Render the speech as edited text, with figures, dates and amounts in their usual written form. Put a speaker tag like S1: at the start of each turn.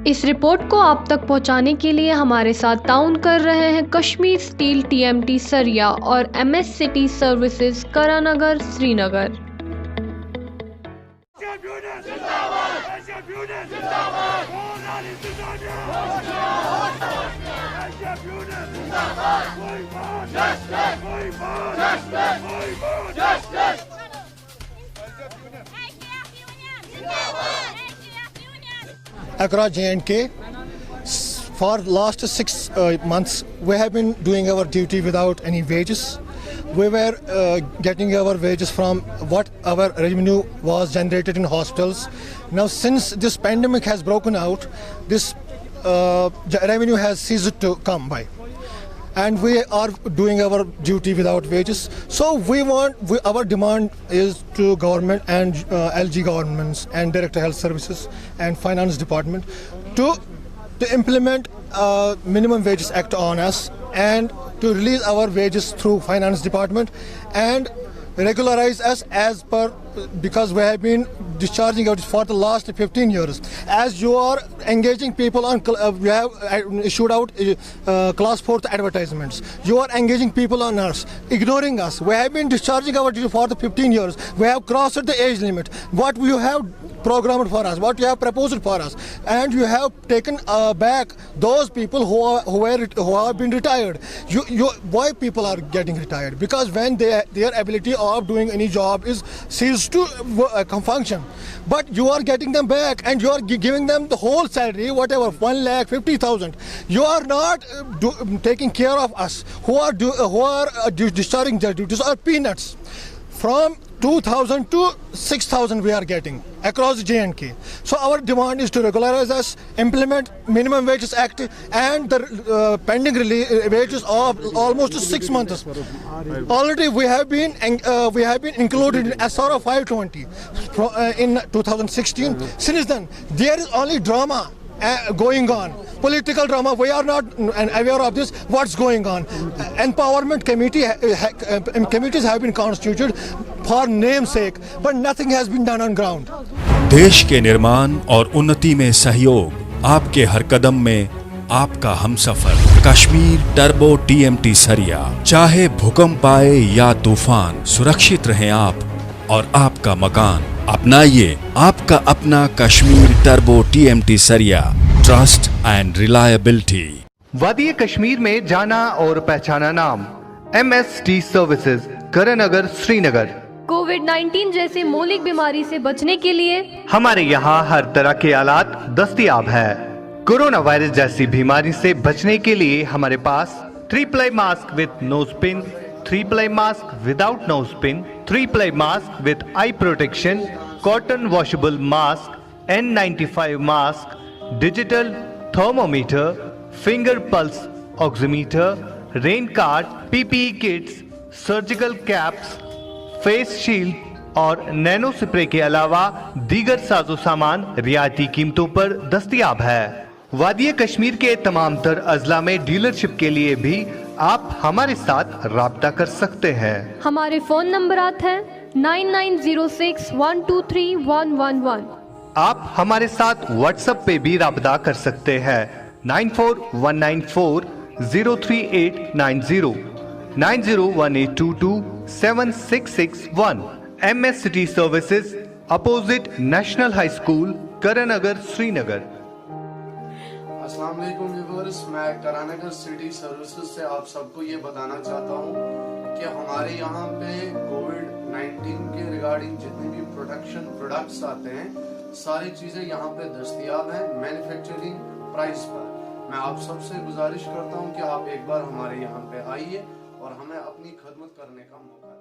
S1: इस रिपोर्ट को आप तक पहुंचाने के लिए हमारे साथ ताउन कर रहे हैं कश्मीर स्टील टीएमटी सरिया और MS City Services Karanagar Srinagar.
S2: Across J&K, for last 6 months, we have been doing our duty without any wages. We were getting our wages from what our revenue was generated in hospitals. Now, since this pandemic has broken out, this revenue has ceased to come by. And we are doing our duty without wages. So our demand is to government and LG governments and Director Health Services and Finance Department to implement Minimum Wages Act on us and to release our wages through Finance Department and regularize us as per, because we have been discharging out for the last 15 years. As you are engaging people on, we have issued out class 4 advertisements. You are engaging people on us, ignoring us. We have been discharging our duty for the 15 years. We have crossed the age limit. What you have programmed for us, what you have proposed for us, and you have taken back those people who have been retired. Why people are getting retired? Because when their ability of doing any job is ceased to function, but you are getting them back and you are giving them the whole salary, whatever, 1,50,000. You are not taking care of us who are discharging their duties are peanuts. From 2,000 to 6,000 we are getting across J&K. So our demand is to regularize us, implement Minimum Wages Act and the pending wages of almost 6 months. Already we have been included in SRO 520 in 2016. Since then, there is only drama going on, political drama. We are not aware of this, what's going on. Empowerment committees have been constituted for namesake, but nothing has been done on ground.
S3: देश के निर्माण और उन्नति में सहयोग, आपके हर कदम में आपका हमसफर। कश्मीर टर्बो टीएमटी सरिया, चाहे भूकंप आए या तूफान, सुरक्षित रहें आप और आपका मकान। अपनाइए आपका अपना कश्मीर टर्बो टीएमटी सरिया, ट्रस्ट एंड रिलायबिलिटी।
S4: वादी कश्मीर में जाना और पहचाना नाम MST सर्विसेज करानगर श्रीनगर।
S1: कोविड-19 जैसी मौलिक बीमारी से बचने के लिए
S4: हमारे यहाँ हर तरह के आलात दस्तयाब है। कोरोना वायरस जैसी बीमारी से बचने के लिए हमारे पास 3-ply mask with nose pin, 3-ply mask without nose pin, 3-ply mask with eye protection, cotton washable mask, N95 mask, digital thermometer, finger pulse oximeter, rain card, PPE kits, surgical caps, face shield और nano spray के अलावा दीगर साजो सामान रियायती कीमतों पर दस्तयाब है। वादी कश्मीर के तमाम तर अजला में डीलरशिप के लिए भी आप हमारे साथ राब्ता कर सकते हैं।
S1: हमारे फोन नंबरात हैं 9906123111।
S4: आप हमारे साथ व्हाट्सएप पे भी राब्ता कर सकते हैं 9419403890, 9018227661। MS City Services, opposite National High School, Karanagar Srinagar.
S5: अस्सलाम वालेकुम व्यूअर्स, मैं करानगर सिटी सर्विसेज से आप सबको ये बताना चाहता हूँ कि हमारे यहाँ पे कोविड-19 के रिगार्डिंग जितने भी प्रोटेक्शन प्रोडक्ट्स आते हैं, सारी चीजें यहाँ पे दस्तयाब हैं मैन्युफैक्चरिंग प्राइस पर। मैं आप सबसे गुजारिश करता हूँ कि आप एक बार हमारे यहाँ पे आइए और हमें अपनी खदमत करने का मौका दें।